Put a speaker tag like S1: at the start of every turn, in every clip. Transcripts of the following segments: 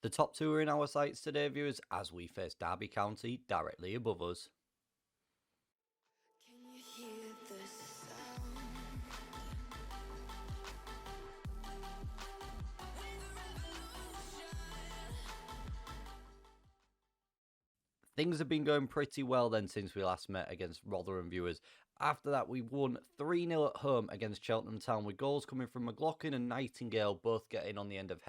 S1: The top two are in our sights today, viewers, as we face Derby County directly above us.
S2: Can you hear the sound?
S1: Things have been going pretty well then since we last met against Rotherham, viewers. After that, we won 3-0 at home against Cheltenham Town, with goals coming from McLaughlin and Nightingale both getting on the end of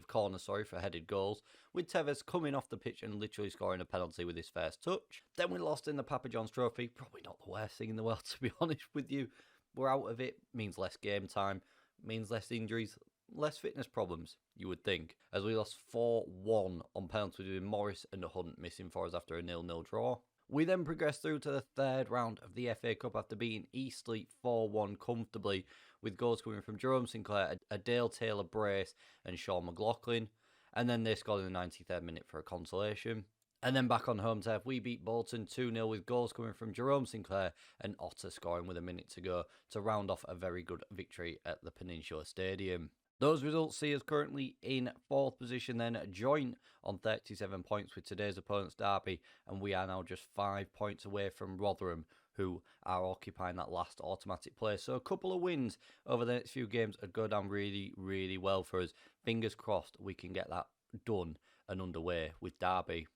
S1: corner for headed goals, with Tevez coming off the pitch and literally scoring a penalty with his first touch. Then we lost in the Papa John's Trophy, probably not the worst thing in the world to be honest with you. We're out of it, means less game time, means less injuries, less fitness problems, you would think, as we lost 4-1 on penalties with Morris and Hunt missing for us after a 0-0 draw. We then progressed through to the third round of the FA Cup after beating Eastleigh 4-1 comfortably, with goals coming from Jerome Sinclair, a Dale Taylor brace and Sean McLaughlin, and then they scored in the 93rd minute for a consolation. And then back on home turf, we beat Bolton 2-0 with goals coming from Jerome Sinclair and Otter scoring with a minute to go to round off a very good victory at the Peninsula Stadium. Those results see us currently in 4th position then, joint on 37 points with today's opponents Derby, and we are now just 5 points away from Rotherham, who are occupying that last automatic place. So a couple of wins over the next few games would go down really, really well for us. Fingers crossed we can get that done and underway with Derby.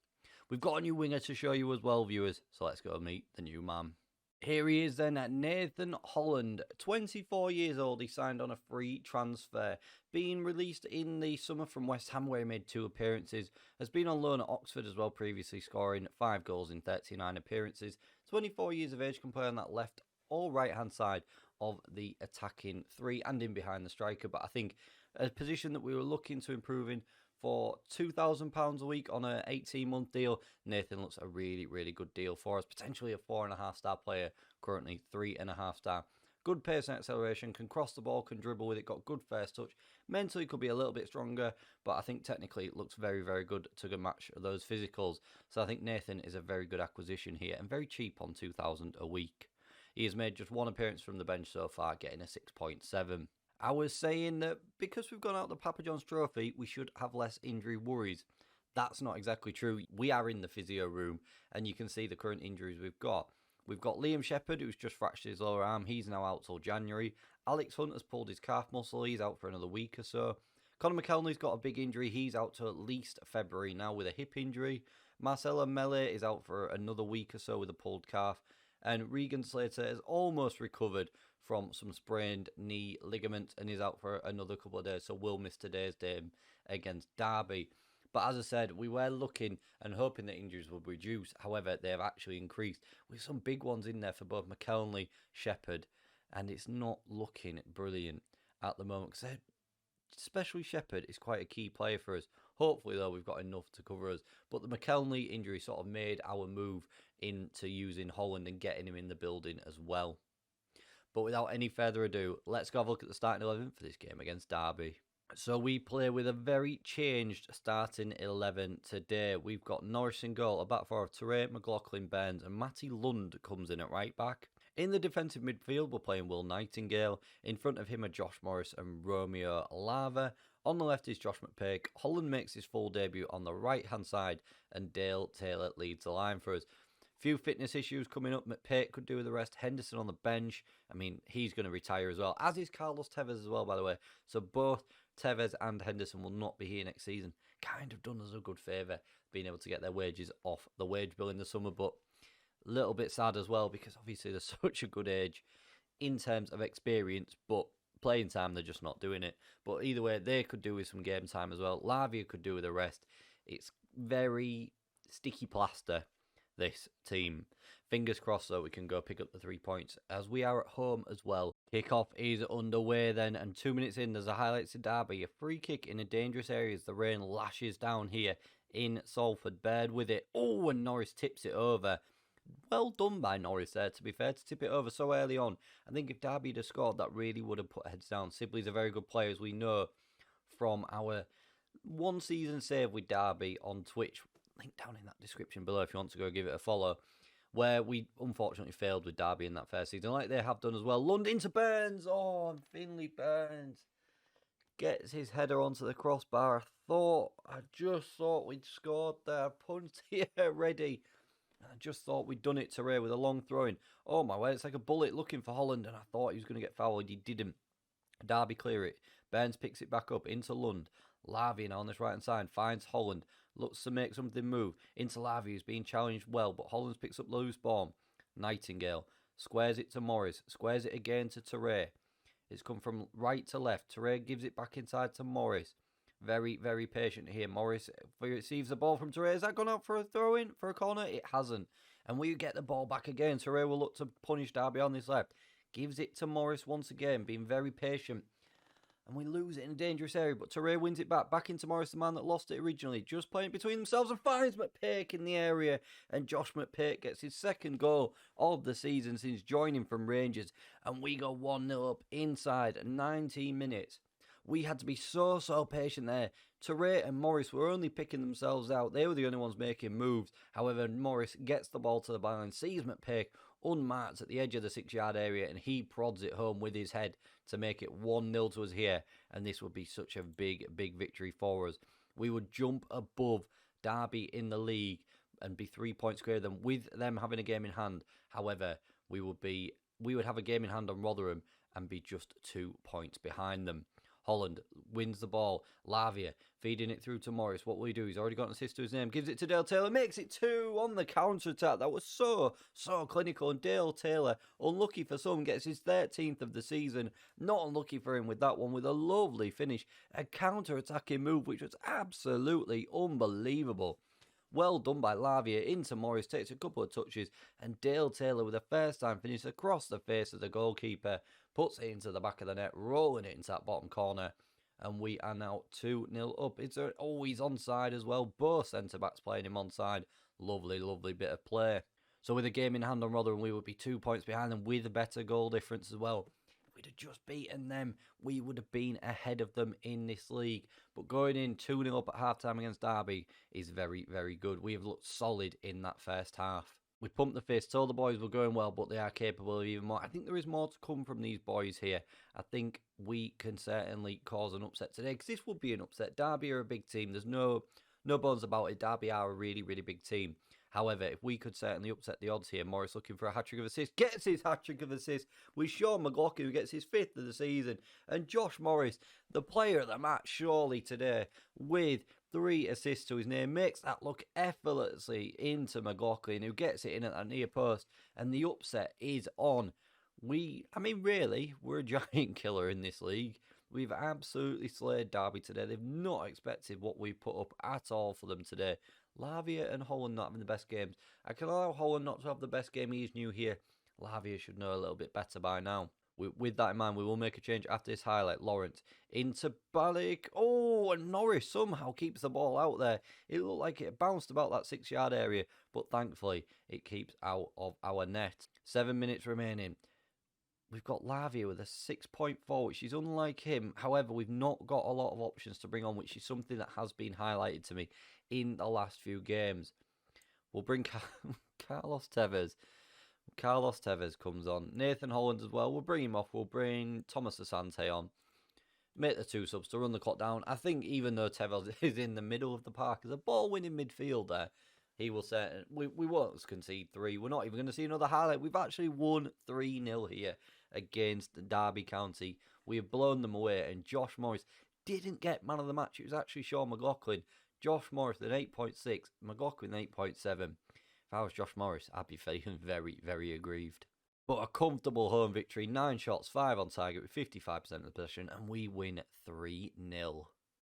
S1: We've got a new winger to show you as well, viewers, so let's go meet the new man. Here he is then, Nathan Holland, 24 years old. He signed on a free transfer, being released in the summer from West Ham where he made 2 appearances, has been on loan at Oxford as well, previously scoring 5 goals in 39 appearances. 24 years of age, can play on that left or right hand side of the attacking 3 and in behind the striker, but I think a position that we were looking to improve in for £2,000 a week on an 18-month deal, Nathan looks a really, really good deal for us. Potentially a 4.5-star player, currently 3.5-star. Good pace and acceleration, can cross the ball, can dribble with it, got good first touch. Mentally could be a little bit stronger, but I think technically it looks very, very good to match those physicals. So I think Nathan is a very good acquisition here and very cheap on £2,000 a week. He has made just 1 appearance from the bench so far, getting a 6.7. I was saying that because we've gone out the Papa John's Trophy, we should have less injury worries. That's not exactly true. We are in the physio room, and you can see the current injuries we've got. We've got Liam Shepherd, who's just fractured his lower arm. He's now out till January. Alex Hunt has pulled his calf muscle. He's out for another week or so. Conor McKelney's got a big injury. He's out till at least February now with a hip injury. Marcelo Mele is out for another week or so with a pulled calf. And Regan Slater has almost recovered from some sprained knee ligament and is out for another couple of days, so will miss today's game against Derby. But as I said, we were looking and hoping that injuries would reduce. However, they have actually increased with some big ones in there for both McKelney, Shepherd, and it's not looking brilliant at the moment, because especially Shepherd is quite a key player for us. Hopefully, though, we've got enough to cover us. But the McKelney injury sort of made our move into using Holland and getting him in the building as well. But without any further ado, let's go have a look at the starting 11 for this game against Derby. So we play with a very changed starting 11 today. We've got Norris in goal, a back four of Teray, McLaughlin, Burns, and Matty Lund comes in at right back. In the defensive midfield, we're playing Will Nightingale. In front of him are Josh Morris and Romeo Lava. On the left is Josh McPake. Holland makes his full debut on the right-hand side, and Dale Taylor leads the line for us. Few fitness issues coming up. McPake could do with the rest. Henderson on the bench. I mean, he's going to retire as well, as is Carlos Tevez as well, by the way. So both Tevez and Henderson will not be here next season. Kind of done us a good favour being able to get their wages off the wage bill in the summer, but a little bit sad as well because obviously they're such a good age in terms of experience, but playing time, they're just not doing it. But either way, they could do with some game time as well. Lavia could do with the rest. It's very sticky plaster, this team. Fingers crossed though we can go pick up the 3 points as we are at home as well. Kickoff is underway then, and 2 minutes in, there's a highlights to Derby. A free kick in a dangerous area as the rain lashes down here in Salford. Baird with it. Oh, and Norris tips it over. Well done by Norris there, to be fair, to tip it over so early on. I think if Derby had scored, that really would have put heads down. Sibley's a very good player, as we know from our one season save with Derby on Twitch. Link down in that description below if you want to go give it a follow, where we unfortunately failed with Derby in that first season, like they have done as well. Lund into Burns. Oh, and Finley Burns gets his header onto the crossbar. I just thought we'd scored there. Punched here ready. I just thought we'd done it to Ray with a long throw in. Oh my word, it's like a bullet looking for Holland, and I thought he was going to get fouled. He didn't. Derby clear it. Burns picks it back up into Lund. Lavia now on this right hand side finds Holland. Looks to make something move. Into Lavia, who's being challenged well, but Holland picks up the loose ball. Nightingale squares it to Morris. Squares it again to Teray. It's come from right to left. Teray gives it back inside to Morris. Very, very patient here. Morris receives the ball from Teray. Has that gone out for a throw-in, for a corner? It hasn't. And we get the ball back again. Teray will look to punish Derby on this left. Gives it to Morris once again, being very patient. And we lose it in a dangerous area, but Teray wins it back into Morris, the man that lost it originally. Just playing between themselves and finds McPake in the area. And Josh McPake gets his second goal of the season since joining from Rangers. And we go 1-0 up inside 19 minutes. We had to be so patient there. Teray and Morris were only picking themselves out. They were the only ones making moves. However, Morris gets the ball to the byline, sees McPake unmarked at the edge of the 6-yard area, and he prods it home with his head to make it 1-0 to us here. And this would be such a big victory for us. We would jump above Derby in the league and be 3 points greater than with them having a game in hand. However, we would have a game in hand on Rotherham and be just 2 points behind them. Holland wins the ball. Lavia feeding it through to Morris. What will he do? He's already got an assist to his name. Gives it to Dale Taylor. Makes it 2 on the counter-attack. That was so clinical. And Dale Taylor, unlucky for some, gets his 13th of the season. Not unlucky for him with that one, with a lovely finish. A counter-attacking move, which was absolutely unbelievable. Well done by Lavia into Morris. Takes a couple of touches. And Dale Taylor with a first-time finish across the face of the goalkeeper. Puts it into the back of the net, rolling it into that bottom corner. And we are now 2-0 up. It's always onside as well. Both centre-backs playing him onside. Lovely bit of play. So with a game in hand on Rotherham, we would be 2 points behind them with a better goal difference as well. If we'd have just beaten them, we would have been ahead of them in this league. But going in 2-0 up at half-time against Derby is very good. We have looked solid in that first half. We pumped the fist, told the boys were going well, but they are capable of even more. I think there is more to come from these boys here. I think we can certainly cause an upset today, because this would be an upset. Derby are a big team. There's no bones about it. Derby are a really big team. However, if we could certainly upset the odds here, Morris looking for a hat-trick of assists, gets his hat-trick of assists with Sean McLaughlin, who gets his 5th of the season, and Josh Morris, the player of the match surely today, with 3 assists to his name, makes that look effortlessly into McLaughlin, who gets it in at that near post, and the upset is on. Really, we're a giant killer in this league. We've absolutely slayed Derby today. They've not expected what we put up at all for them today. Lavia and Holland not having the best games. I can allow Holland not to have the best game. He is new here. Lavia should know a little bit better by now. With that in mind, we will make a change after this highlight. Lawrence into Balik. Oh, and Norris somehow keeps the ball out there. It looked like it bounced about that 6-yard area, but thankfully it keeps out of our net. 7 minutes remaining. We've got Lavia with a 6.4, which is unlike him. However, we've not got a lot of options to bring on, which is something that has been highlighted to me in the last few games. We'll bring Carlos Tevez. Carlos Tevez comes on. Nathan Holland as well. We'll bring him off. We'll bring Thomas Asante on. Make the 2 subs to run the clock down. I think even though Tevez is in the middle of the park as a ball-winning midfielder, he will say, we won't concede 3. We're not even going to see another highlight. We've actually won 3-0 here against Derby County. We have blown them away, and Josh Morris didn't get man of the match. It was actually Sean McLaughlin. Josh Morris at 8.6, McLaughlin 8.7. If I was Josh Morris, I'd be feeling very aggrieved. But a comfortable home victory, 9 shots, 5 on target with 55% of the possession, and we win 3-0.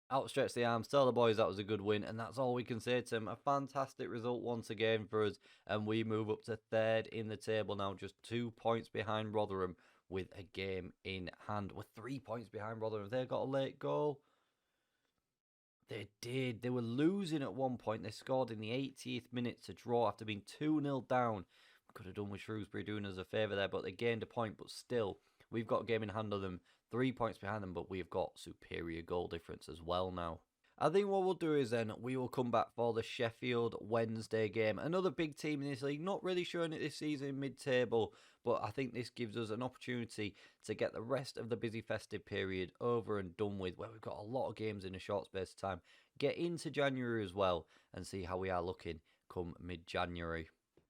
S1: Outstretch the arms, tell the boys that was a good win, and that's all we can say to them. A fantastic result once again for us, and we move up to 3rd in the table now, just 2 points behind Rotherham with a game in hand. We're 3 points behind Rotherham. They got a late goal. They did. They were losing at one point. They scored in the 80th minute to draw after being 2-0 down. Could have done with Shrewsbury doing us a favour there, but they gained a point. But still, we've got a game in hand on them. 3 points behind them, but we've got superior goal difference as well now. I think what we'll do is then we will come back for the Sheffield Wednesday game. Another big team in this league, not really showing it this season mid-table, but I think this gives us an opportunity to get the rest of the busy festive period over and done with, where we've got a lot of games in a short space of time. get into January as well and see how we are looking come mid-January.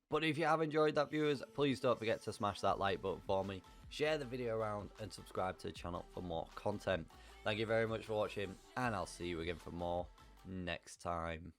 S1: But if you have enjoyed that, viewers, please don't forget to smash that like button for me, share the video around, and subscribe to the channel for more content. Thank you very much for watching, and I'll see you again for more next time.